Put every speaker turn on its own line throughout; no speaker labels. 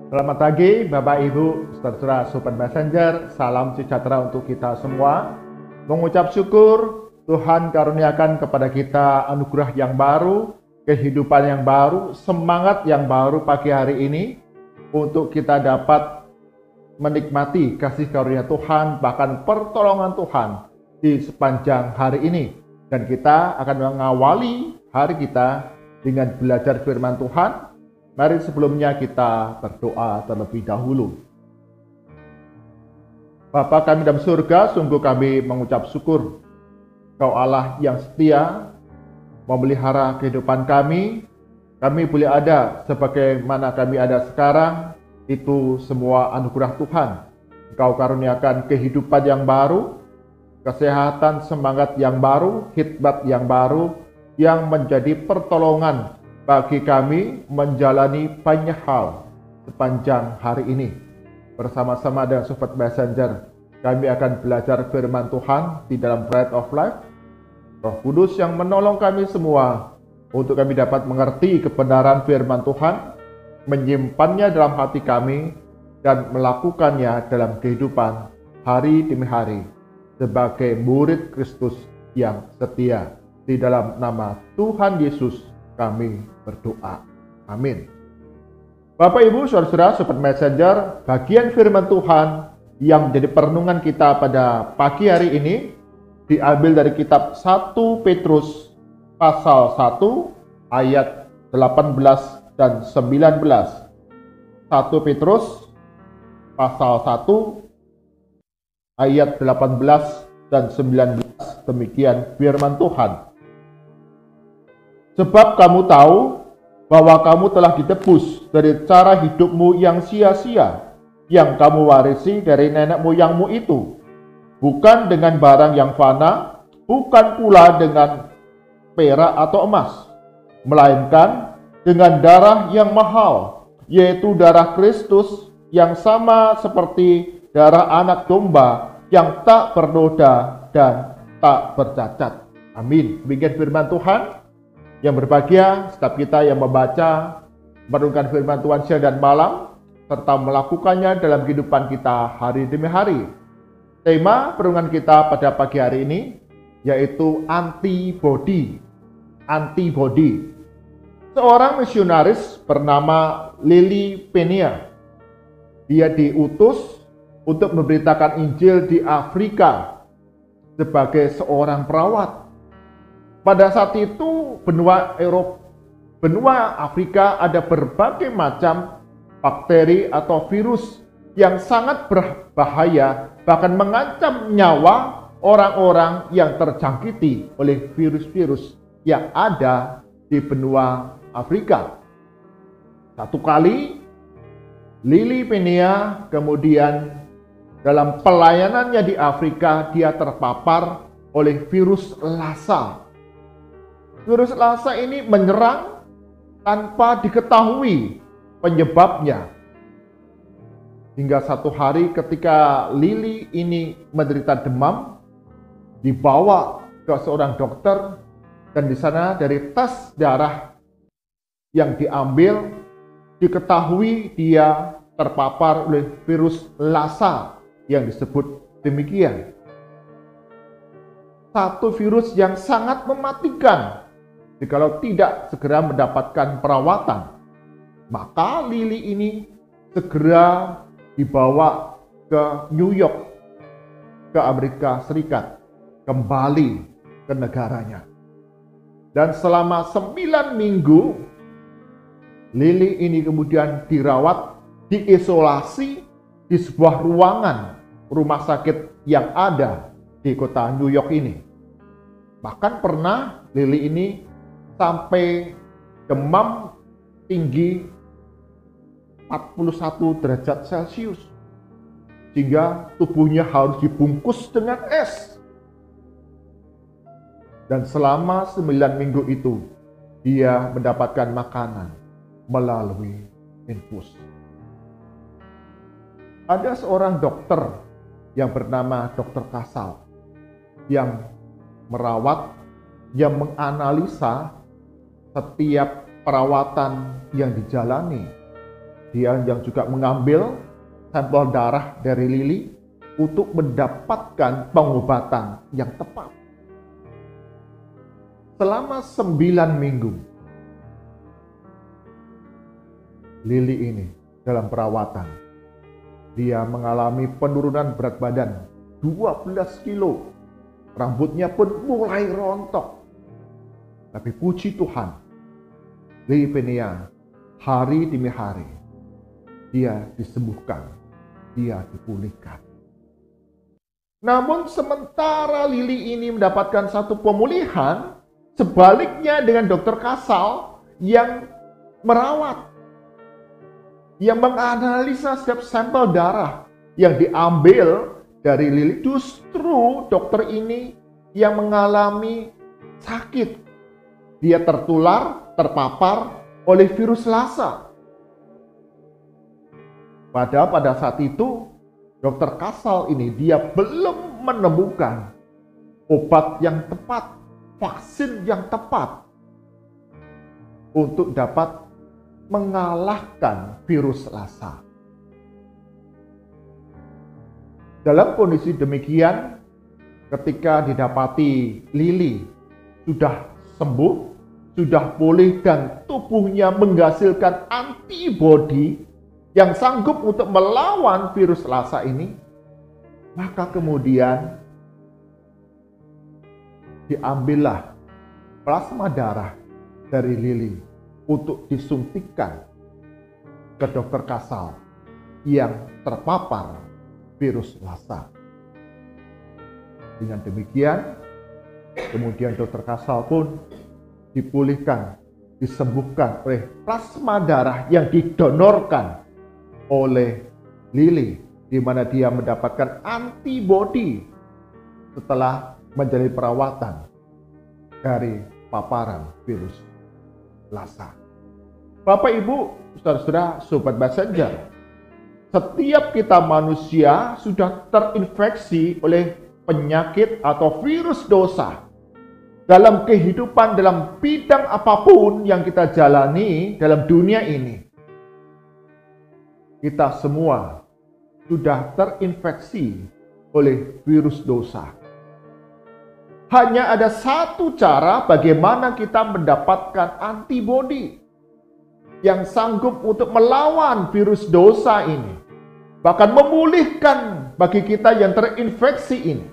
Selamat pagi Bapak Ibu, saudara Sobat Messenger, salam sejahtera untuk kita semua. Mengucap syukur Tuhan karuniakan kepada kita anugerah yang baru, kehidupan yang baru, semangat yang baru pagi hari ini untuk kita dapat menikmati kasih karunia Tuhan, bahkan pertolongan Tuhan di sepanjang hari ini. Dan kita akan mengawali hari kita dengan belajar firman Tuhan. Mari sebelumnya kita berdoa terlebih dahulu. Bapa kami dalam surga, sungguh kami mengucap syukur Kau Allah yang setia memelihara kehidupan kami. Kami boleh ada sebagaimana kami ada sekarang, itu semua anugerah Tuhan. Engkau karuniakan kehidupan yang baru, kesehatan, semangat yang baru, hikmat yang baru, yang menjadi pertolongan bagi kami menjalani banyak hal sepanjang hari ini. Bersama-sama dengan Sobat Messenger, kami akan belajar firman Tuhan di dalam Bread of Life. Roh Kudus yang menolong kami semua untuk kami dapat mengerti kebenaran firman Tuhan, menyimpannya dalam hati kami, dan melakukannya dalam kehidupan hari demi hari sebagai murid Kristus yang setia. Di dalam nama Tuhan Yesus kami berdoa. Amin. Bapak Ibu, saudara-saudara, Sobat Messenger, bagian firman Tuhan yang menjadi perenungan kita pada pagi hari ini diambil dari kitab 1 Petrus pasal 1 ayat 18 dan 19. 1 Petrus pasal 1 ayat 18 dan 19, demikian firman Tuhan. Sebab kamu tahu bahwa kamu telah ditebus dari cara hidupmu yang sia-sia, yang kamu warisi dari nenek moyangmu itu, bukan dengan barang yang fana, bukan pula dengan perak atau emas, melainkan dengan darah yang mahal, yaitu darah Kristus yang sama seperti darah anak domba yang tak bernoda dan tak bercacat. Amin. Demikian firman Tuhan. Yang berbahagia setiap kita yang membaca, merenungkan firman Tuhan siang dan malam, serta melakukannya dalam kehidupan kita hari demi hari. Tema perenungan kita pada pagi hari ini yaitu antibody. Antibody. Seorang misionaris bernama Lily Penia. Dia diutus untuk memberitakan Injil di Afrika sebagai seorang perawat. Pada saat itu benua Afrika ada berbagai macam bakteri atau virus yang sangat berbahaya, bahkan mengancam nyawa orang-orang yang terjangkiti oleh virus-virus yang ada di benua Afrika. Satu kali Lily Penia kemudian dalam pelayanannya di Afrika dia terpapar oleh virus Lassa. Virus Lassa ini menyerang tanpa diketahui penyebabnya. Hingga satu hari ketika Lily ini menderita demam, dibawa ke seorang dokter, dan di sana dari tes darah yang diambil diketahui dia terpapar oleh virus Lassa yang disebut demikian. Satu virus yang sangat mematikan. Jikalau tidak segera mendapatkan perawatan, maka Lily ini segera dibawa ke New York, ke Amerika Serikat, kembali ke negaranya. Dan selama 9 minggu, Lily ini kemudian dirawat, diisolasi di sebuah ruangan rumah sakit yang ada di kota New York ini. Bahkan pernah Lily ini sampai demam tinggi 41 derajat Celcius, sehingga tubuhnya harus dibungkus dengan es. Dan selama 9 minggu itu dia mendapatkan makanan melalui infus. Ada seorang dokter yang bernama Dr. Kasal yang merawat, yang menganalisa setiap perawatan yang dijalani dia yang juga mengambil sampel darah dari Lili untuk mendapatkan pengobatan yang tepat. Selama 9 minggu, Lili ini dalam perawatan, dia mengalami penurunan berat badan 12 kilo. Rambutnya pun mulai rontok. Tapi puji Tuhan, Lili Penia hari demi hari, dia disembuhkan, dia dipulihkan. Namun sementara Lili ini mendapatkan satu pemulihan, sebaliknya dengan dokter Kasal yang merawat, yang menganalisa setiap sampel darah yang diambil dari Lili, justru dokter ini yang mengalami sakit. Dia tertular, terpapar oleh virus Lassa. Padahal pada saat itu, dokter Kasal ini dia belum menemukan obat yang tepat, vaksin yang tepat untuk dapat mengalahkan virus Lassa. Dalam kondisi demikian, ketika didapati Lili sudah sembuh, sudah pulih dan tubuhnya menghasilkan antibodi yang sanggup untuk melawan virus Lassa ini, maka kemudian diambillah plasma darah dari Lili untuk disuntikkan ke dokter Kasal yang terpapar virus Lassa. Dengan demikian, kemudian dokter Kasal pun dipulihkan, disembuhkan oleh plasma darah yang didonorkan oleh Lili, di mana dia mendapatkan antibodi setelah menjalani perawatan dari paparan virus Lassa. Bapak, Ibu, saudara-saudara, sobat Messenger, setiap kita manusia sudah terinfeksi oleh penyakit atau virus dosa. Dalam kehidupan, dalam bidang apapun yang kita jalani dalam dunia ini, kita semua sudah terinfeksi oleh virus dosa. Hanya ada satu cara bagaimana kita mendapatkan antibodi yang sanggup untuk melawan virus dosa ini, bahkan memulihkan bagi kita yang terinfeksi ini,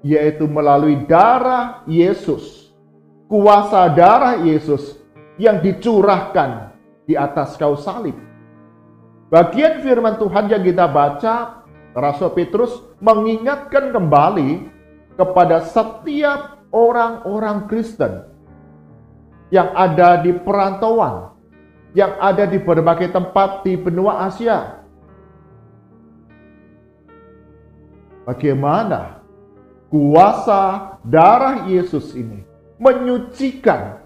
yaitu melalui darah Yesus, kuasa darah Yesus yang dicurahkan di atas kayu salib. Bagian firman Tuhan yang kita baca, Rasul Petrus mengingatkan kembali kepada setiap orang-orang Kristen yang ada di perantauan, yang ada di berbagai tempat di benua Asia. Bagaimana kuasa darah Yesus ini menyucikan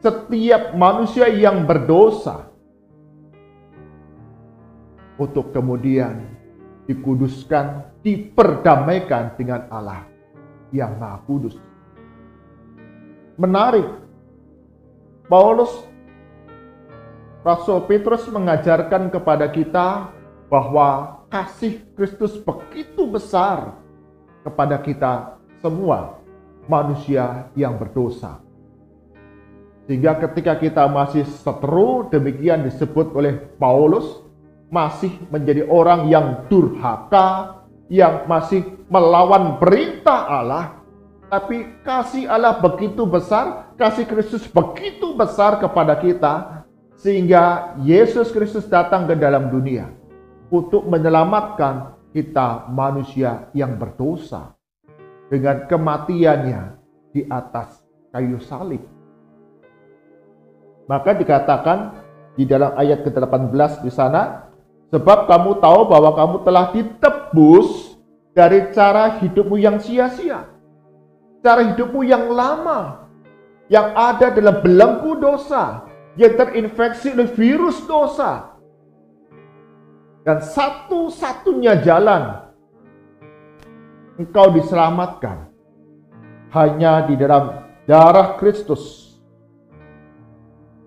setiap manusia yang berdosa untuk kemudian dikuduskan, diperdamaikan dengan Allah yang Maha Kudus. Menarik, Paulus, Rasul Petrus mengajarkan kepada kita bahwa kasih Kristus begitu besar kepada kita semua manusia yang berdosa. Sehingga ketika kita masih seteru, demikian disebut oleh Paulus, masih menjadi orang yang durhaka, yang masih melawan perintah Allah, tapi kasih Allah begitu besar, kasih Kristus begitu besar kepada kita, sehingga Yesus Kristus datang ke dalam dunia untuk menyelamatkan kita manusia yang berdosa dengan kematiannya di atas kayu salib. Maka dikatakan di dalam ayat ke-18 di sana, sebab kamu tahu bahwa kamu telah ditebus dari cara hidupmu yang sia-sia, cara hidupmu yang lama, yang ada dalam belenggu dosa, yang terinfeksi oleh virus dosa. Dan satu-satunya jalan engkau diselamatkan hanya di dalam darah Kristus,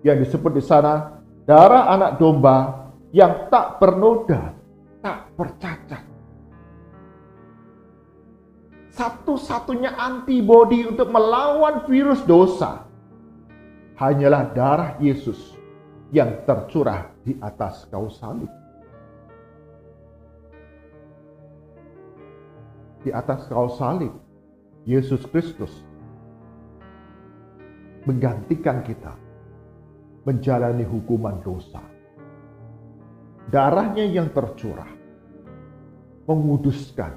yang disebut di sana darah anak domba yang tak bernoda, tak bercacat. Satu-satunya antibodi untuk melawan virus dosa hanyalah darah Yesus yang tercurah di atas kayu salib. Di atas kayu salib, Yesus Kristus menggantikan kita menjalani hukuman dosa. Darahnya yang tercurah menguduskan,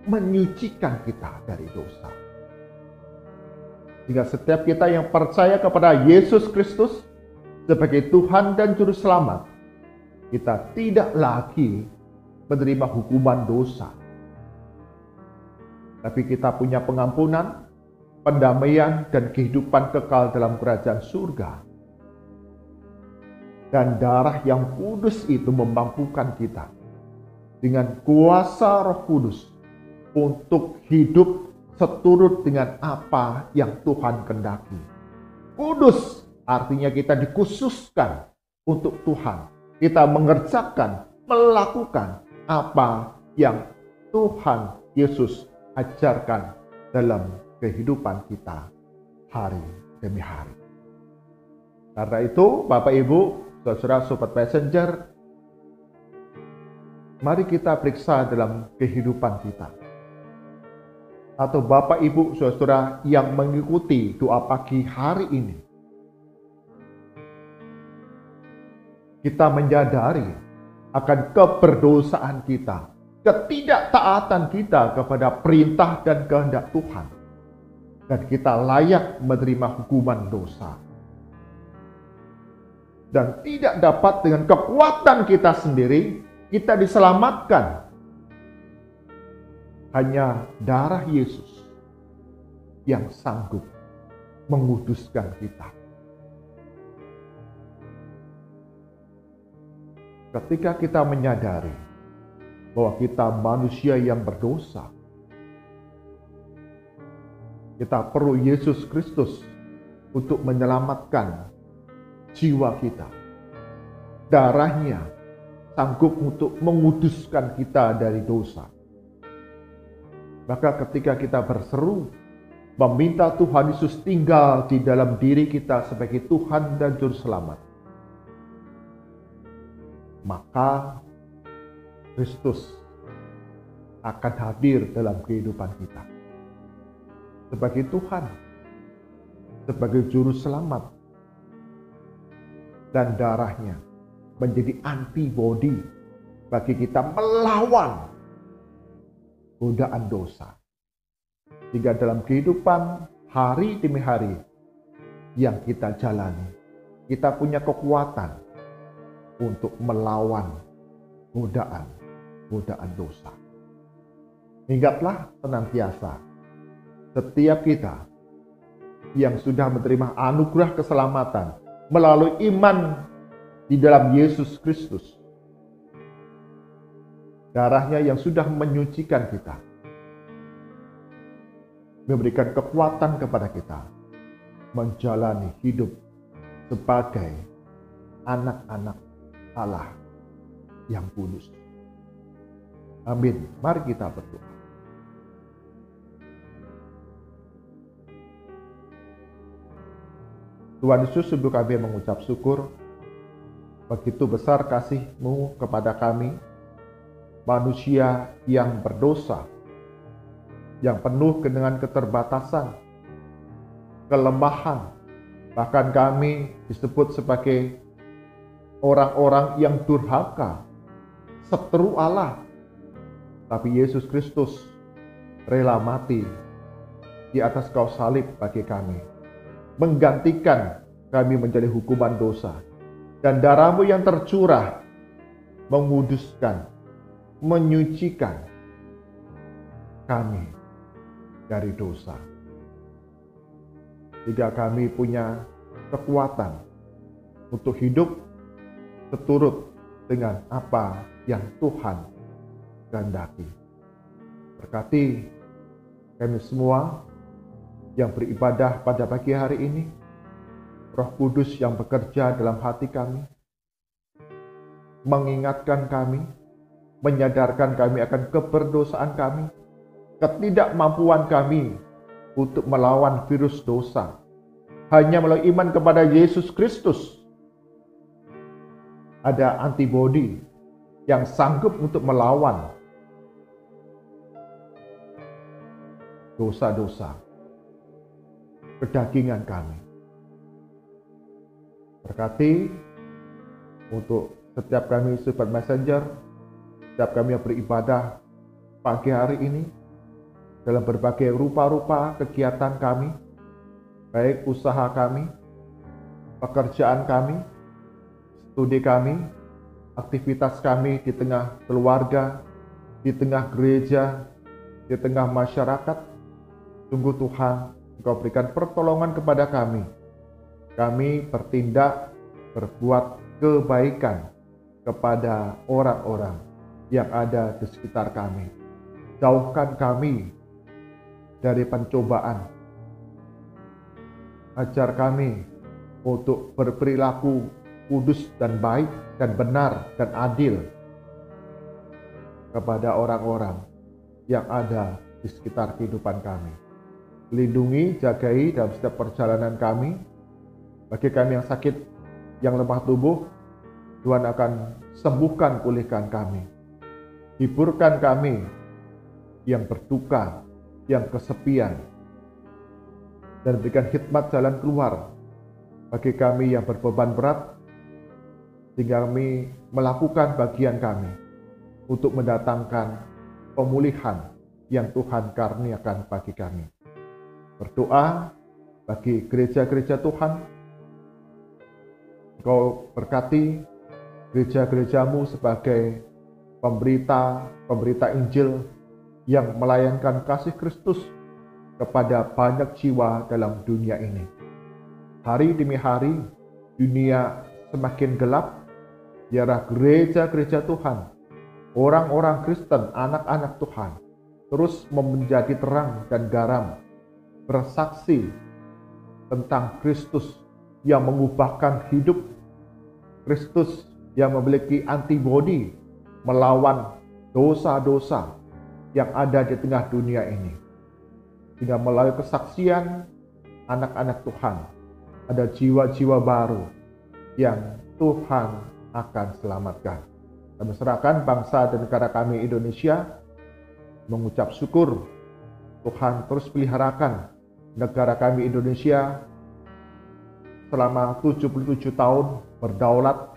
menyucikan kita dari dosa. Sehingga setiap kita yang percaya kepada Yesus Kristus sebagai Tuhan dan Juru Selamat, kita tidak lagi menerima hukuman dosa. Tapi kita punya pengampunan, pendamaian, dan kehidupan kekal dalam kerajaan surga. Dan darah yang kudus itu memampukan kita dengan kuasa Roh Kudus untuk hidup seturut dengan apa yang Tuhan kehendaki. Kudus artinya kita dikhususkan untuk Tuhan. Kita mengerjakan, melakukan apa yang Tuhan Yesus ajarkan dalam kehidupan kita hari demi hari. Karena itu, Bapak Ibu, saudara Sobat Messenger, mari kita periksa dalam kehidupan kita. Atau Bapak Ibu saudara yang mengikuti doa pagi hari ini, kita menyadari akan keberdosaan kita, ketidaktaatan kita kepada perintah dan kehendak Tuhan, dan kita layak menerima hukuman dosa. Dan tidak dapat dengan kekuatan kita sendiri kita diselamatkan. Hanya darah Yesus yang sanggup menguduskan kita. Ketika kita menyadari bahwa kita manusia yang berdosa, kita perlu Yesus Kristus untuk menyelamatkan jiwa kita. Darahnya sanggup untuk menguduskan kita dari dosa. Maka ketika kita berseru, meminta Tuhan Yesus tinggal di dalam diri kita sebagai Tuhan dan Juru Selamat, maka Kristus akan hadir dalam kehidupan kita. Sebagai Tuhan, sebagai Juru Selamat, dan darahnya menjadi antibodi bagi kita melawan godaan dosa. Sehingga dalam kehidupan hari demi hari yang kita jalani, kita punya kekuatan untuk melawan godaan dosa. Ingatlah senantiasa, setiap kita yang sudah menerima anugerah keselamatan melalui iman di dalam Yesus Kristus, darahnya yang sudah menyucikan kita, memberikan kekuatan kepada kita menjalani hidup sebagai anak-anak Allah yang kudus. Amin. Mari kita berdoa. Tuhan Yesus, sungguh kami mengucap syukur, begitu besar kasih-Mu kepada kami, manusia yang berdosa, yang penuh dengan keterbatasan, kelemahan, bahkan kami disebut sebagai orang-orang yang durhaka, seteru Allah. Tapi Yesus Kristus rela mati di atas kayu salib bagi kami, menggantikan kami menjadi hukuman dosa, dan darah-Mu yang tercurah menguduskan, menyucikan kami dari dosa. Jika kami punya kekuatan untuk hidup seturut dengan apa yang Tuhan kehendaki. Berkati kami semua yang beribadah pada pagi hari ini, Roh Kudus yang bekerja dalam hati kami, mengingatkan kami, menyadarkan kami akan keberdosaan kami, ketidakmampuan kami untuk melawan virus dosa. Hanya melalui iman kepada Yesus Kristus ada antibodi yang sanggup untuk melawan dosa-dosa kedagingan kami. Berkati untuk setiap kami Super Messenger, setiap kami yang beribadah pagi hari ini, dalam berbagai rupa-rupa kegiatan kami, baik usaha kami, pekerjaan kami, studi kami, aktivitas kami di tengah keluarga, di tengah gereja, di tengah masyarakat. Sungguh Tuhan, Engkau berikan pertolongan kepada kami. Kami bertindak, berbuat kebaikan kepada orang-orang yang ada di sekitar kami. Jauhkan kami dari pencobaan. Ajar kami untuk berperilaku kudus dan baik dan benar dan adil kepada orang-orang yang ada di sekitar kehidupan kami. Lindungi, jagai dalam setiap perjalanan kami. Bagi kami yang sakit, yang lemah tubuh, Tuhan akan sembuhkan, pulihkan kami. Hiburkan kami yang berduka, yang kesepian, dan berikan hikmat jalan keluar bagi kami yang berbeban berat, sehingga kami melakukan bagian kami untuk mendatangkan pemulihan yang Tuhan karuniakan bagi kami. Berdoa bagi gereja-gereja Tuhan, Engkau berkati gereja-gerejamu sebagai pemberita Injil yang melayangkan kasih Kristus kepada banyak jiwa dalam dunia ini. Hari demi hari, dunia semakin gelap, biarlah gereja-gereja Tuhan, orang-orang Kristen, anak-anak Tuhan, terus menjadi terang dan garam, bersaksi tentang Kristus yang mengubahkan hidup, Kristus yang memiliki antibodi melawan dosa-dosa yang ada di tengah dunia ini. Sehingga melalui kesaksian anak-anak Tuhan, ada jiwa-jiwa baru yang Tuhan akan selamatkan. Kami serahkan bangsa dan negara kami Indonesia, mengucap syukur Tuhan terus peliharakan negara kami Indonesia selama 77 tahun berdaulat.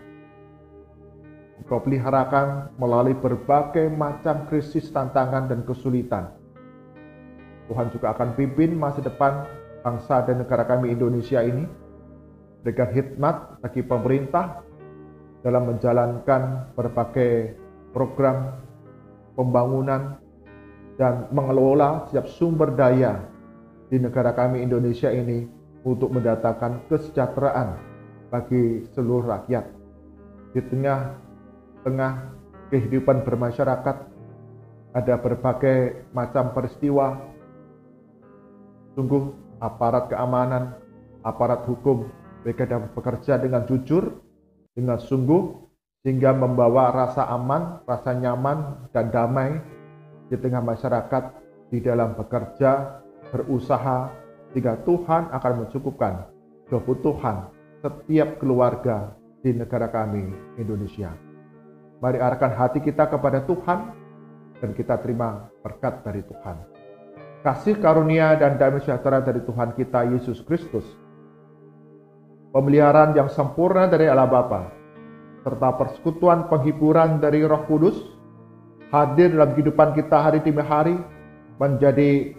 Engkau peliharakan melalui berbagai macam krisis, tantangan, dan kesulitan. Tuhan juga akan pimpin masa depan bangsa dan negara kami Indonesia ini. Berikan hikmat bagi pemerintah dalam menjalankan berbagai program pembangunan dan mengelola setiap sumber daya di negara kami Indonesia ini untuk mendatangkan kesejahteraan bagi seluruh rakyat. Di tengah kehidupan bermasyarakat ada berbagai macam peristiwa. Sungguh aparat keamanan, aparat hukum, mereka dapat bekerja dengan jujur, dengan sungguh, sehingga membawa rasa aman, rasa nyaman, dan damai di tengah masyarakat di dalam bekerja, berusaha, sehingga Tuhan akan mencukupkan kebutuhan setiap keluarga di negara kami Indonesia. Mari arahkan hati kita kepada Tuhan dan kita terima berkat dari Tuhan. Kasih karunia dan damai sejahtera dari Tuhan kita Yesus Kristus, pemeliharaan yang sempurna dari Allah Bapa, serta persekutuan penghiburan dari Roh Kudus hadir dalam kehidupan kita hari demi hari, menjadi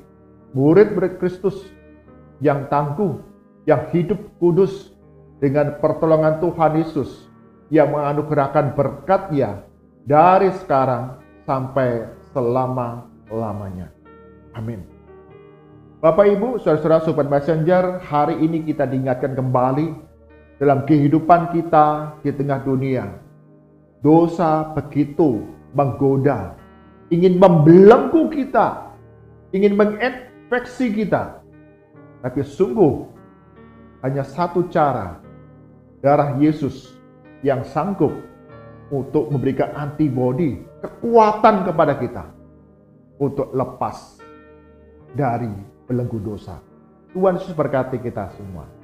murid-murid Kristus yang tangguh, yang hidup kudus dengan pertolongan Tuhan Yesus yang menganugerahkan berkat-Nya dari sekarang sampai selama-lamanya. Amin. Bapak Ibu, saudara-saudara Sobat Messenger, hari ini kita diingatkan kembali dalam kehidupan kita di tengah dunia. Dosa begitu menggoda, ingin membelenggu kita, ingin menginfeksi kita. Tapi sungguh hanya satu cara, darah Yesus yang sanggup untuk memberikan antibodi, kekuatan kepada kita untuk lepas dari belenggu dosa. Tuhan Yesus berkati kita semua.